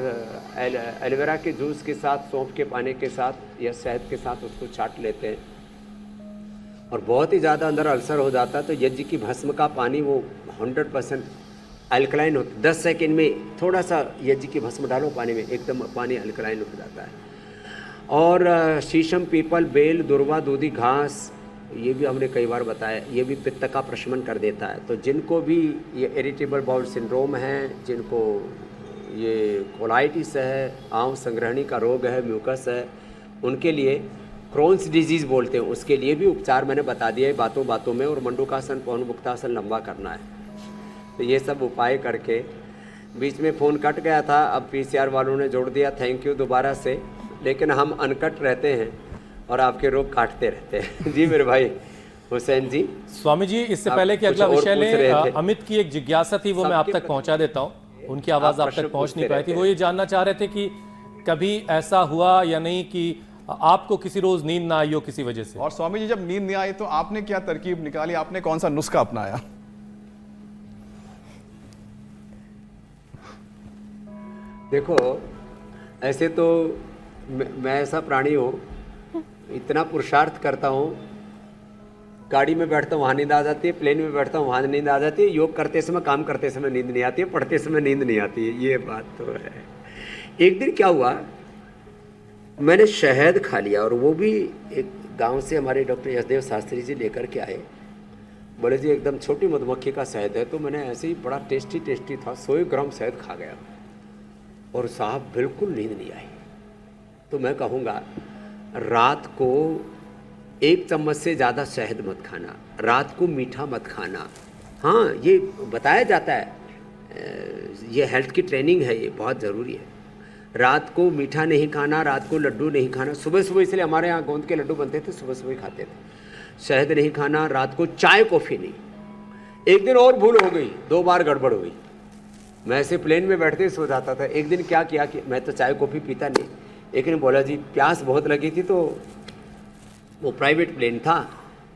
एलोवेरा के जूस के साथ, सौंफ के पानी के साथ या शहद के साथ उसको छाट लेते हैं और बहुत ही ज़्यादा अंदर अल्सर हो जाता है तो यज्ञ की भस्म का पानी वो 100% अल्कलाइन होता है। 10 सेकेंड में थोड़ा सा यज्ञ की भस्म डालो पानी में, एकदम पानी अल्कलाइन हो जाता है। और शीशम, पीपल, बेल, दुर्वा, दूधी घास, ये भी हमने कई बार बताया, ये भी पित्त का प्रशमन कर देता है। तो जिनको भी ये इरिटेबल बाउल सिंड्रोम है, जिनको ये कोलाइटिस है, आंव संग्रहणी का रोग है, म्यूकस है, उनके लिए क्रोन्स डिजीज़ बोलते हैं, उसके लिए भी उपचार मैंने बता दिया है बातों बातों में। और मंडूकासन, पवनमुक्तासन लंबा करना है। तो ये सब उपाय करके, बीच में फ़ोन कट गया था, अब PCR वालों ने जोड़ दिया, थैंक यू दोबारा से। लेकिन हम अनकट रहते हैं और आपके रोग काटते रहते हैं। जी मेरे भाई हुसैन जी। स्वामी जी, इससे आप पहले कि कुछ अगला और विषय पूछ रहे लें, थे। अमित की एक जिज्ञासा थी, वो मैं आप तक पहुंचा देता हूं। उनकी आवाज़ आप तक पहुंच नहीं पाई थी। वो ये जानना चाह रहे थे कि कभी ऐसा हुआ या नहीं कि आपको किसी रोज नींद ना आई हो किसी वजह से। और स्वामी जी, जब नींद नहीं आई तो आपने क्या तरकीब निकाली, आपने कौन सा नुस्खा अपनाया? देखो, ऐसे तो मैं ऐसा प्राणी हूँ, इतना पुरुषार्थ करता हूँ, गाड़ी में बैठता हूँ वहाँ नींद आ जाती है, प्लेन में बैठता हूँ वहाँ नींद आ जाती है, योग करते समय, काम करते समय नींद नहीं आती है, पढ़ते समय नींद नहीं आती है, ये बात तो है। एक दिन क्या हुआ, मैंने शहद खा लिया और वो भी एक गांव से हमारे डॉक्टर यशदेव शास्त्री जी लेकर के आए। बोले जी एकदम छोटी मधुमक्खी का शहद है। तो मैंने ऐसे ही बड़ा टेस्टी था, 100 ग्राम शहद खा गया और साहब बिल्कुल नींद नहीं आई। तो मैं कहूँगा रात को 1 चम्मच से ज़्यादा शहद मत खाना, रात को मीठा मत खाना। हाँ, ये बताया जाता है, ये हेल्थ की ट्रेनिंग है, ये बहुत ज़रूरी है। रात को मीठा नहीं खाना, रात को लड्डू नहीं खाना। सुबह सुबह, इसलिए हमारे यहाँ गोंद के लड्डू बनते थे, सुबह सुबह खाते थे। शहद नहीं खाना, रात को चाय कॉफ़ी नहीं। एक दिन और भूल हो गई, 2 बार गड़बड़ हुई। मैं ऐसे प्लेन में बैठते ही सो जाता था। एक दिन क्या किया कि मैं तो चाय कॉफ़ी पीता नहीं, एक ने बोला जी प्यास बहुत लगी थी, तो वो प्राइवेट प्लेन था,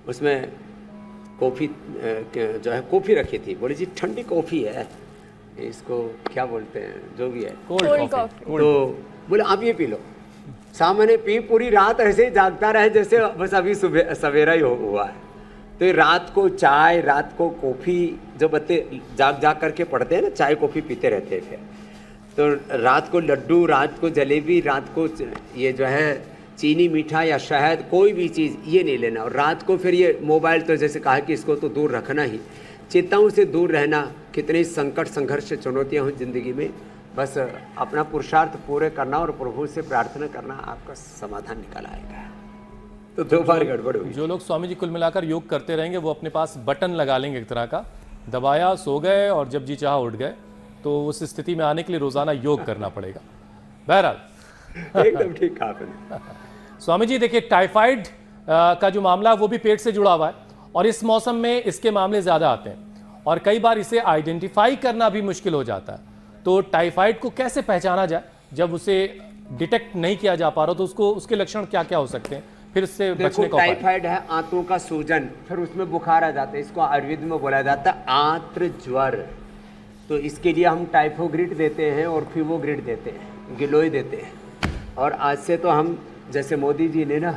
उसमें कॉफ़ी जो है कॉफ़ी रखी थी। बोले जी ठंडी कॉफ़ी है, इसको क्या बोलते हैं, जो भी है, कोल्ड कॉफी। तो बोले आप ये पी लो। शाम मैंने पी, पूरी रात ऐसे ही जागता रहे जैसे बस अभी सुबह सवेरा ही हुआ है। तो ये रात को चाय, रात को कॉफ़ी, जो बच्चे जाग करके पढ़ते हैं ना, चाय कॉफ़ी पीते रहते हैं फिर। तो रात को लड्डू, रात को जलेबी, रात को ये जो है चीनी मीठा या शहद, कोई भी चीज़ ये नहीं लेना। और रात को फिर ये मोबाइल, तो जैसे कहा कि इसको तो दूर रखना ही, चिंताओं से दूर रहना। कितने संकट, संघर्ष, चुनौतियाँ हों जिंदगी में, बस अपना पुरुषार्थ पूरे करना और प्रभु से प्रार्थना करना, आपका समाधान निकल आएगा। तो 2 बार गड़बड़ हुई। जो लोग स्वामी जी कुल मिलाकर योग करते रहेंगे वो अपने पास बटन लगा लेंगे एक तरह का, दबाया, सो गए और जब जी चाहा उठ गए। तो उस स्थिति में आने के लिए रोजाना योग करना पड़ेगा। बहरहाल एकदम ठीक कहा आपने। स्वामी जी देखिए, टाइफाइड का जो मामला है वो भी पेट से जुड़ा हुआ है और इस मौसम में इसके मामले ज्यादा आते हैं और कई बार इसे आइडेंटिफाई करना भी मुश्किल हो जाता है। तो टाइफाइड को कैसे पहचाना जाए जब उसे डिटेक्ट नहीं किया जा पा रहा, तो उसको उसके लक्षण क्या क्या हो सकते हैं, फिर इससे बचने का उपाय? टाइफाइड है आंतों का सूजन, फिर उसमें बुखार आ जाता है। इसको आयुर्वेद में बोला जाता है आंत्र ज्वर। तो इसके लिए हम टाइफोग्रिड देते हैं और फीवोग्रिड देते हैं, गिलोय देते हैं। और आज से तो हम, जैसे मोदी जी ने ना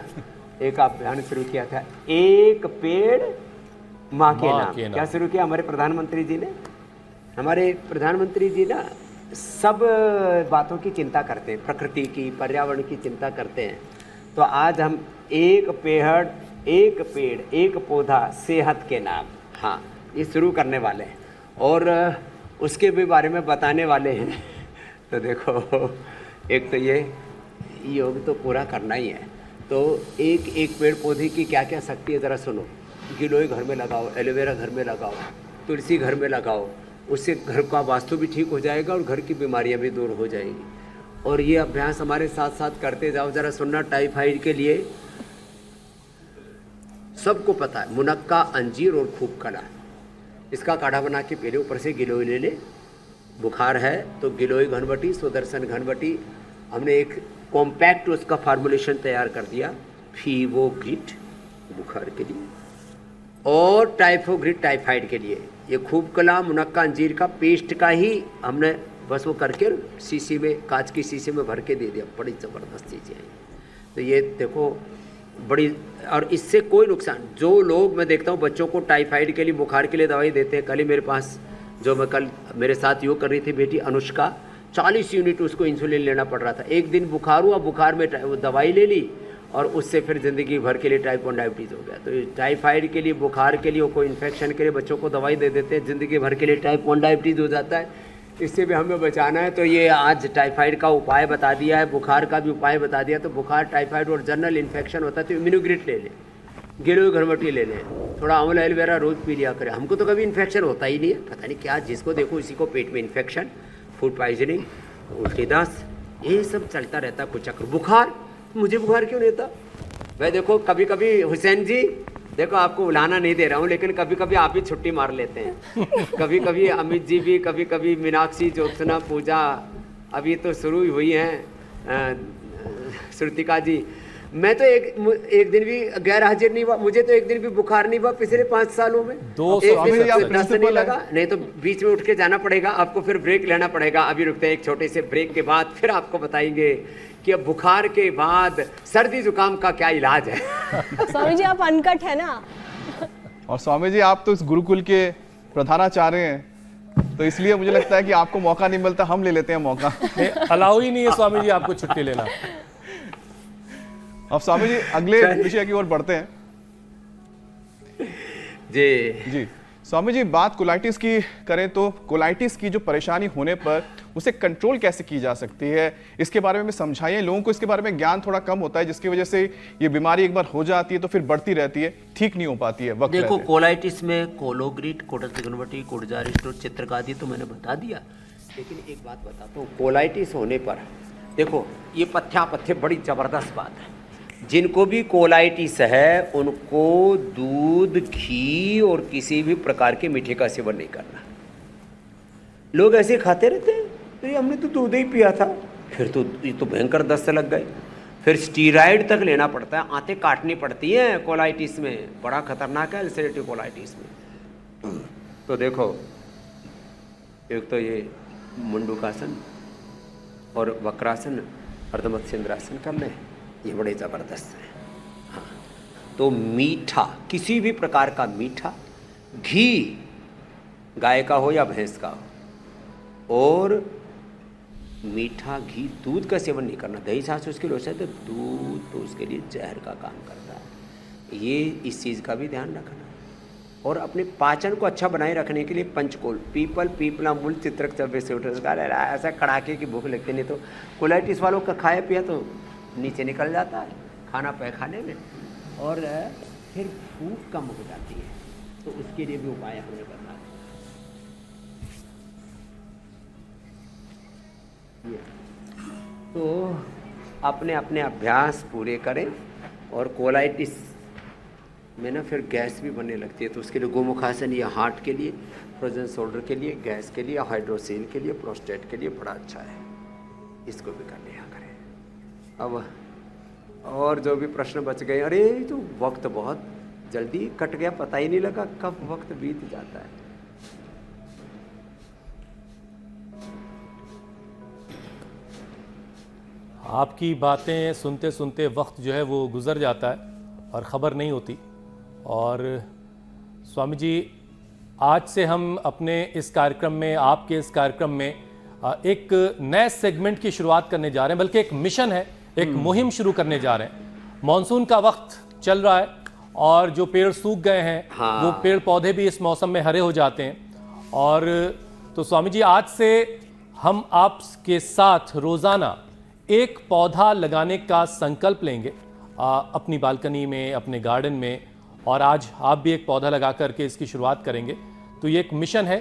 एक अभियान शुरू किया था, एक पेड़ माँ के नाम। क्या शुरू किया हमारे प्रधानमंत्री जी ने? हमारे प्रधानमंत्री जी ना सब बातों की चिंता करते हैं, प्रकृति की, पर्यावरण की चिंता करते हैं। तो आज हम एक पेड़, एक पौधा, सेहत के नाम, हाँ, ये शुरू करने वाले हैं और उसके भी बारे में बताने वाले हैं। तो देखो, एक तो ये योग तो पूरा करना ही है। तो एक पेड़ पौधे की क्या क्या शक्ति है ज़रा सुनो। गिलोय घर में लगाओ, एलोवेरा घर में लगाओ, तुलसी घर में लगाओ, उससे घर का वास्तु भी ठीक हो जाएगा और घर की बीमारियां भी दूर हो जाएगी। और ये अभ्यास हमारे साथ साथ करते जाओ। ज़रा सुनना, टाइफाइड के लिए सबको पता है, मुनक्का, अंजीर और खूब कला, इसका काढ़ा बना के पहले ऊपर से गिलोय ले ले। बुखार है तो गिलोय घनवटी, सुदर्शन घनवटी, हमने एक कॉम्पैक्ट उसका फार्मूलेशन तैयार कर दिया, फीवोग्रिड बुखार के लिए और टाइफोग्रिड टाइफाइड के लिए। ये खूब कला, मुनक्का, अंजीर का पेस्ट का ही हमने बस वो करके शीशी में, कांच की शीशी में भर के दे दिया। बड़ी ज़बरदस्त चीज़ें हैं। तो ये देखो बड़ी, और इससे कोई नुकसान, जो लोग मैं देखता हूँ बच्चों को टाइफाइड के लिए, बुखार के लिए दवाई देते हैं। कल ही मेरे पास, जो मैं कल मेरे साथ योग कर रही थी बेटी अनुष्का, 40 यूनिट उसको इंसुलिन लेना पड़ रहा था। एक दिन बुखार हुआ, बुखार में वो दवाई ले ली और उससे फिर ज़िंदगी भर के लिए टाइप 1 डायबिटीज़ हो गया। तो टाइफाइड के लिए, बुखार के लिए, कोई इन्फेक्शन के लिए बच्चों को दवाई दे देते हैं, ज़िंदगी भर के लिए टाइप 1 डायबिटीज़ हो जाता है। इससे भी हमें बचाना है। तो ये आज टाइफाइड का उपाय बता दिया है, बुखार का भी उपाय बता दिया। तो बुखार, टाइफाइड और जनरल इन्फेक्शन होता है तो इम्यूनोग्रिड ले लें, गिलोय घरवटी ले लें, थोड़ा आंवला एलोवेरा रोज़ पी लिया करें। हमको तो कभी इन्फेक्शन होता ही नहीं है, पता नहीं क्या, जिसको देखो इसी को पेट में इन्फेक्शन, फूड पॉइजनिंग, उल्टी दस्त, ये सब चलता रहता कुछ चक्कर। बुखार, मुझे बुखार क्यों नहीं था भाई? देखो कभी कभी हुसैन जी, देखो आपको बुलाना नहीं दे रहा हूँ, लेकिन कभी कभी आप भी छुट्टी मार लेते हैं। कभी कभी अमित जी भी, कभी कभी मीनाक्षी, ज्योत्सना, पूजा, अभी तो शुरू ही हुई हैं, श्रुतिका जी। मैं तो एक दिन भी गैर हाजिर नहीं हुआ, मुझे तो एक दिन भी बुखार नहीं हुआ पिछले 5 सालों में। नहीं लगा, नहीं तो बीच में उठ के जाना पड़ेगा आपको, फिर ब्रेक लेना पड़ेगा। अभी रुकते हैं, एक छोटे से ब्रेक के बाद फिर आपको बताएंगे कि अब बुखार के बाद सर्दी जुकाम का क्या इलाज है। स्वामी जी आप अनकट है ना। और स्वामी जी आप तो इस गुरुकुल के प्रधानाचार्य हैं, तो इसलिए मुझे लगता है कि आपको मौका नहीं मिलता, हम ले लेते हैं मौका। अलाउ ही नहीं है स्वामी जी आपको छुट्टी लेना। अब स्वामी जी अगले विषय की ओर बढ़ते हैं। जी स्वामी जी, बात कोलाइटिस की करें तो कोलाइटिस की जो परेशानी होने पर उसे कंट्रोल कैसे की जा सकती है, इसके बारे में समझाइए। लोगों को इसके बारे में ज्ञान थोड़ा कम होता है, जिसकी वजह से ये बीमारी एक बार हो जाती है तो फिर बढ़ती रहती है, ठीक नहीं हो पाती है वक्त। देखो कोलाइटिस में कोलोग्रिड, कोडस्तिग्नवटी, कोडजारिस्ट और चित्रकादि तो मैंने बता दिया, लेकिन एक बात बताता हूँ, कोलाइटिस होने पर देखो ये पथ्य बड़ी ज़बरदस्त बात है। जिनको भी कोलाइटिस है उनको दूध, घी और किसी भी प्रकार के मीठे का सेवन नहीं करना। लोग ऐसे खाते रहते हैं, तो ये हमने तो दूध ही पिया था, फिर तो ये तो भयंकर दस्त लग गए, फिर स्टीराइड तक लेना पड़ता है, आंतें काटनी पड़ती हैं कोलाइटिस में, बड़ा खतरनाक है अल्सरेटिव कोलाइटिस में। तो देखो, एक तो ये मुंडूकासन और वक्रासन, अर्धमत्स्येंद्रासन कर लें, ये बड़े ज़बरदस्त है। हाँ, तो मीठा, किसी भी प्रकार का मीठा, घी, गाय का हो या भैंस का हो, और मीठा घी दूध का सेवन नहीं करना। दही छाछ उसके लिए हो सकता है, दूध तो उसके लिए जहर का काम करता है। ये इस चीज़ का भी ध्यान रखना। और अपने पाचन को अच्छा बनाए रखने के लिए पंचकोल, पीपल, पीपला मूल, चित्रक चब्बे से उठा, ऐसा कड़ाके की भूख लगती नहीं तो कोलाइटिस वालों का खाया पिया तो नीचे निकल जाता है खाना पैखाने में, और फिर भूख कम हो जाती है। तो उसके लिए भी उपाय हमने बताया। तो अपने अपने अभ्यास पूरे करें। और कोलाइटिस में ना फिर गैस भी बनने लगती है, तो उसके लिए गोमुखासन या हार्ट के लिए, फ्रोजन शोल्डर के लिए, गैस के लिए, हाइड्रोसील के लिए, प्रोस्टेट के लिए बड़ा अच्छा है। इसको भी कर लिया करें। अब और जो भी प्रश्न बच गए, अरे तो वक्त बहुत जल्दी कट गया, पता ही नहीं लगा कब वक्त बीत जाता है। आपकी बातें सुनते सुनते वक्त जो है वो गुजर जाता है और ख़बर नहीं होती। और स्वामी जी, आज से हम अपने इस कार्यक्रम में, आपके इस कार्यक्रम में एक नए सेगमेंट की शुरुआत करने जा रहे हैं, बल्कि एक मिशन है, एक मुहिम शुरू करने जा रहे हैं। मॉनसून का वक्त चल रहा है और जो पेड़ सूख गए हैं, हाँ। वो पेड़ पौधे भी इस मौसम में हरे हो जाते हैं। और तो स्वामी जी, आज से हम आपके साथ रोज़ाना एक पौधा लगाने का संकल्प लेंगे अपनी बालकनी में, अपने गार्डन में। और आज आप भी एक पौधा लगा करके इसकी शुरुआत करेंगे। तो ये एक मिशन है।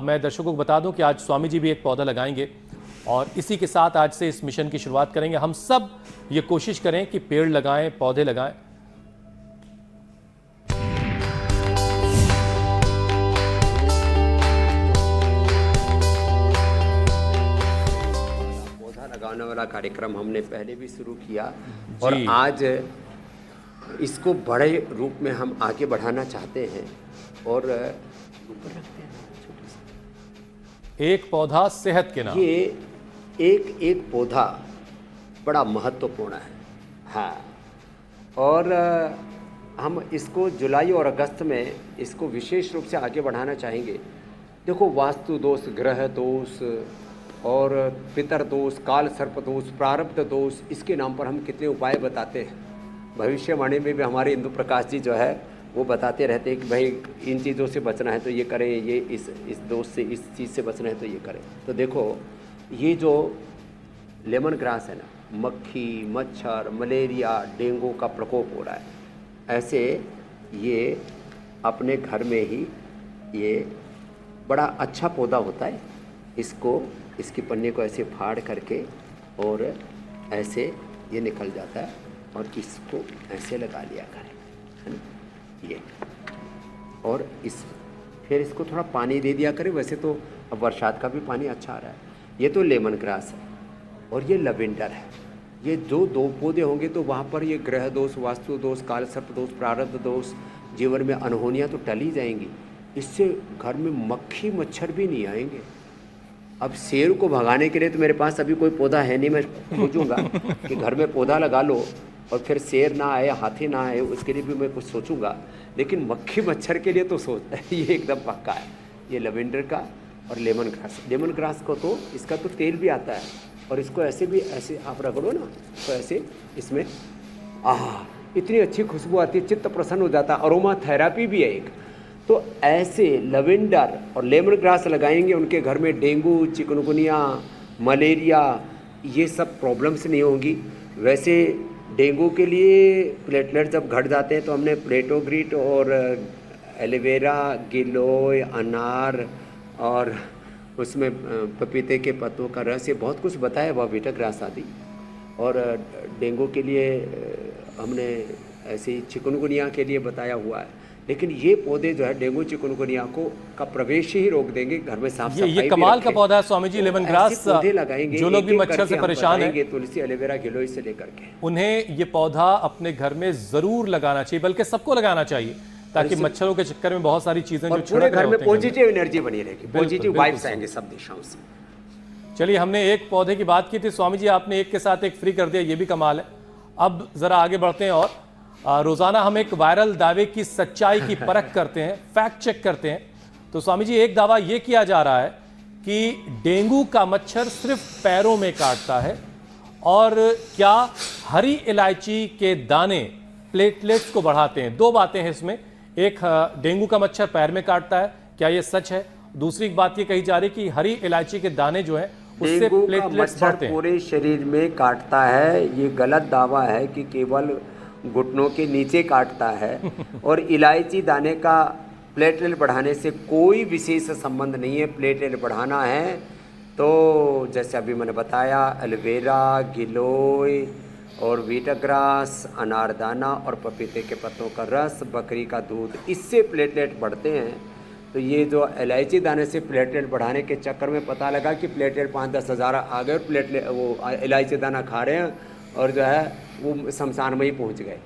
मैं दर्शकों को बता दूं कि आज स्वामी जी भी एक पौधा लगाएंगे और इसी के साथ आज से इस मिशन की शुरुआत करेंगे। हम सब ये कोशिश करें कि पेड़ लगाएं, पौधे लगाएं। पौधा लगाने वाला कार्यक्रम हमने पहले भी शुरू किया और आज इसको बड़े रूप में हम आगे बढ़ाना चाहते हैं। और ऊपर रखते हैं छोटे से, एक पौधा सेहत के नाम। ये एक पौधा बड़ा महत्वपूर्ण है। हाँ, और हम इसको जुलाई और अगस्त में इसको विशेष रूप से आगे बढ़ाना चाहेंगे। देखो, वास्तु दोष, ग्रह दोष और पितर दोष, काल सर्प दोष, प्रारब्ध दोष, इसके नाम पर हम कितने उपाय बताते हैं। भविष्यवाणी में भी हमारे इंदु प्रकाश जी जो है वो बताते रहते हैं कि भाई इन चीज़ों से बचना है तो ये करें, ये इस दोष से, इस चीज़ से बचना है तो ये करें। तो देखो, ये जो लेमन ग्रास है ना, मक्खी, मच्छर, मलेरिया, डेंगू का प्रकोप हो रहा है, ऐसे ये अपने घर में ही ये बड़ा अच्छा पौधा होता है। इसको, इसकी पन्ने को ऐसे फाड़ करके और ऐसे ये निकल जाता है और इसको ऐसे लगा लिया करें, है ना, ये। और फिर इसको थोड़ा पानी दे दिया करें। वैसे तो अब बरसात का भी पानी अच्छा आ रहा है। ये तो लेमन ग्रास है और ये लवेंडर है। ये जो दो पौधे होंगे तो वहाँ पर ये ग्रह दोष, वास्तु दोष, काल सर्प दोष, प्रारब्ध दोष, जीवन में अनहोनियाँ तो टल ही जाएंगी। इससे घर में मक्खी मच्छर भी नहीं आएंगे। अब शेर को भगाने के लिए तो मेरे पास अभी कोई पौधा है नहीं। मैं सोचूंगा कि घर में पौधा लगा लो और फिर शेर ना आए, हाथी ना आए, उसके लिए भी मैं कुछ सोचूंगा। लेकिन मक्खी मच्छर के लिए तो ये एकदम पक्का है। ये लवेंडर का और लेमन ग्रास। लेमन ग्रास को तो इसका तो तेल भी आता है और इसको ऐसे भी, ऐसे आप रगड़ो ना तो ऐसे इसमें इतनी अच्छी खुशबू आती है, चित्त प्रसन्न हो जाता है। अरोमा थेरापी भी है एक। तो ऐसे लवेंडर और लेमन ग्रास लगाएंगे, उनके घर में डेंगू, चिकनगुनिया, मलेरिया, ये सब प्रॉब्लम्स नहीं होंगी। वैसे डेंगू के लिए प्लेटलेट जब घट जाते हैं तो हमने प्लेटोग्रिट और एलोवेरा, गिलोय, अनार और उसमें पपीते के पत्तों का रस, ये बहुत कुछ बताया हुआ, बीटा ग्रास आदि। और डेंगू के लिए हमने ऐसे ही चिकनगुनिया के लिए बताया हुआ है। लेकिन ये पौधे जो है डेंगू चिकनगुनिया को का प्रवेश ही रोक देंगे। घर में साफ सफाई ये कमाल का पौधा है स्वामी जी, लेमन ग्रास। पौधे लगाएंगे, जो लोग भी मच्छर से परेशान हैं, तुलसी, एलोवेरा, गिलोय से लेकर के, उन्हें ये पौधा अपने घर में जरूर लगाना चाहिए, बल्कि सबको लगाना चाहिए, ताकि मच्छरों के चक्कर में बहुत सारी चीजें जो पूरे घर में पॉजिटिव एनर्जी बनी रहेगी, पॉजिटिव वाइब्स आएंगे सब दिशाओं से। चलिए, हमने एक पौधे की बात की थी स्वामी जी, आपने एक के साथ एक फ्री कर दिया, ये भी कमाल है। अब जरा आगे बढ़ते हैं और रोजाना हम एक वायरल दावे की सच्चाई की परख करते हैं, फैक्ट चेक करते हैं। तो स्वामी जी, एक दावा ये किया जा रहा है कि डेंगू का मच्छर सिर्फ पैरों में काटता है, और क्या हरी इलायची के दाने प्लेटलेट्स को बढ़ाते हैं। दो बातें हैं इसमें, एक डेंगू का मच्छर पैर में काटता है, क्या यह सच है? दूसरी बात ये कही जा रही है कि हरी इलायची के दाने जो है उससे डेंगू का प्लेटलेट्स मच्छर बढ़ते हैं। पूरे शरीर में काटता है, ये गलत दावा है कि केवल घुटनों के नीचे काटता है। और इलायची दाने का प्लेटलेट बढ़ाने से कोई विशेष संबंध नहीं है। प्लेटलेट बढ़ाना है तो जैसे अभी मैंने बताया, एलोवेरा, गिलोय और वीटाग्रास, अनारदाना और पपीते के पत्तों का रस, बकरी का दूध, इससे प्लेटलेट बढ़ते हैं। तो ये जो इलायची दाने से प्लेटलेट बढ़ाने के चक्कर में पता लगा कि प्लेटलेट 5-10 हज़ार आ गए, और प्लेटलेट वो इलायची दाना खा रहे हैं और जो है वो शमशान में ही पहुंच गए।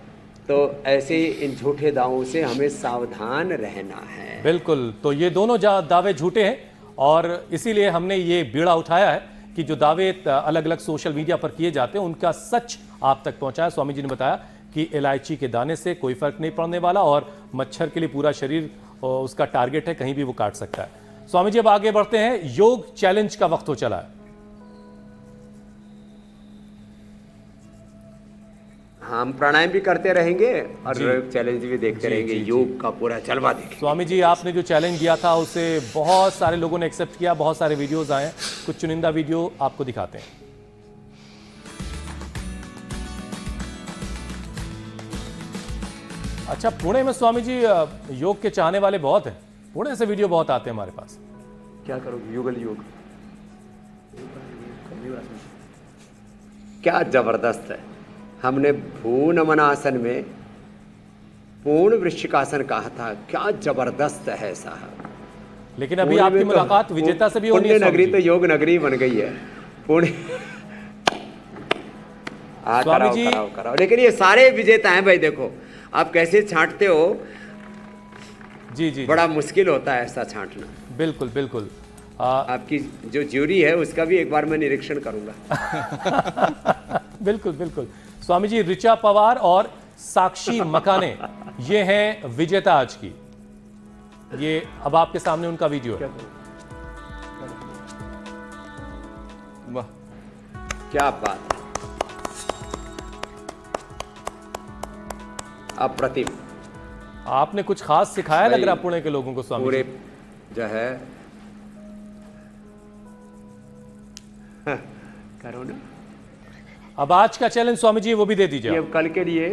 तो ऐसे ही इन झूठे दावों से हमें सावधान रहना है। बिल्कुल, तो ये दोनों दावे झूठे हैं, और इसीलिए हमने ये बीड़ा उठाया है कि जो दावे अलग अलग सोशल मीडिया पर किए जाते हैं उनका सच आप तक पहुंचाया। स्वामी जी ने बताया कि इलायची के दाने से कोई फर्क नहीं पड़ने वाला, और मच्छर के लिए पूरा शरीर उसका टारगेट है, कहीं भी वो काट सकता है। स्वामी जी अब आगे बढ़ते हैं, योग चैलेंज का वक्त हो चला है। हम प्राणायाम भी करते रहेंगे और चैलेंज भी देखते रहेंगे, योग का पूरा जलवा देखेंगे। स्वामी जी, आपने जो चैलेंज दिया था उसे बहुत सारे लोगों ने एक्सेप्ट किया, बहुत सारे वीडियोस आए हैं, कुछ चुनिंदा वीडियो आपको दिखाते हैं। अच्छा, पुणे में स्वामी जी योग के चाहने वाले बहुत हैं, पुणे से वीडियो बहुत आते हैं हमारे पास। क्या करोगे? युगल योग क्या जबरदस्त है। हमने भूनमनासन में पूर्ण वृश्चिकासन कहा था, क्या जबरदस्त है साहब। लेकिन अभी आपकी मुलाकात विजेता से भी होनी है। पुण्य नगरी तो योग नगरी बन गई है पुणे। स्वामी जी, कराओ। लेकिन ये सारे विजेता हैं भाई, देखो आप कैसे छांटते हो। जी, बड़ा मुश्किल होता है ऐसा छांटना। बिल्कुल बिल्कुल। आपकी जो ज्यूरी है उसका भी एक बार मैं निरीक्षण करूंगा। बिल्कुल बिल्कुल। स्वामी जी, ऋचा पवार और साक्षी मकाने ये हैं विजेता आज की। ये अब आपके सामने उनका वीडियो है। वाह, क्या बात, अप्रतिम। आपने कुछ खास सिखाया लग रहा है पुणे के लोगों को स्वामी पूरे जी। जो है करो ना। अब आज का चैलेंज स्वामी जी वो भी दे दीजिए। ये अब कल के लिए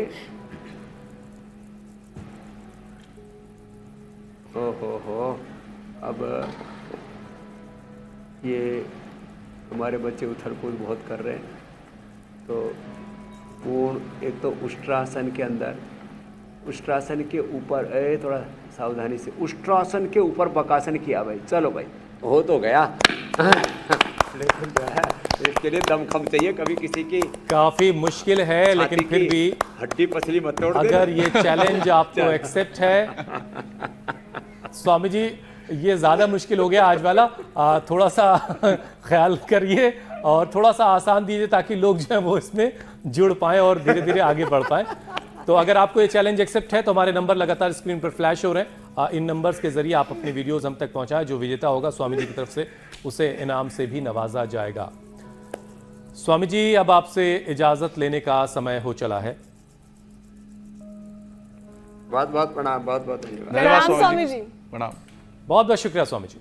हो अब ये हमारे बच्चे उथल कूद बहुत कर रहे हैं, तो पूर्ण एक तो उष्ट्रासन के अंदर, उष्ट्रासन के ऊपर थोड़ा सावधानी से, उष्ट्रासन के ऊपर बकासन किया भाई। चलो भाई, हो तो गया। लेकिन जो है इसके लिए दमखम चाहिए, कभी किसी की काफी मुश्किल है, लेकिन फिर भी हड्डी पसली मत तोड़ देना। अगर ये चैलेंज आपको एक्सेप्ट है स्वामी जी, ये ज्यादा मुश्किल हो गया आज वाला, थोड़ा सा ख्याल करिए और थोड़ा सा आसान दीजिए ताकि लोग जो है वो इसमें जुड़ पाए और धीरे धीरे आगे बढ़ पाए। तो अगर आपको ये चैलेंज एक्सेप्ट है तो हमारे नंबर लगातार स्क्रीन पर फ्लैश हो रहे हैं, इन नंबर्स के जरिए आप अपनी वीडियोस हम तक पहुंचाएं। जो विजेता होगा स्वामी जी की तरफ से उसे इनाम से भी नवाजा जाएगा। स्वामी जी, अब आपसे इजाजत लेने का समय हो चला है। बहुत बहुत प्रणाम, बहुत बहुत धन्यवाद। प्रणाम स्वामी जी। प्रणाम। बहुत बहुत शुक्रिया स्वामी जी।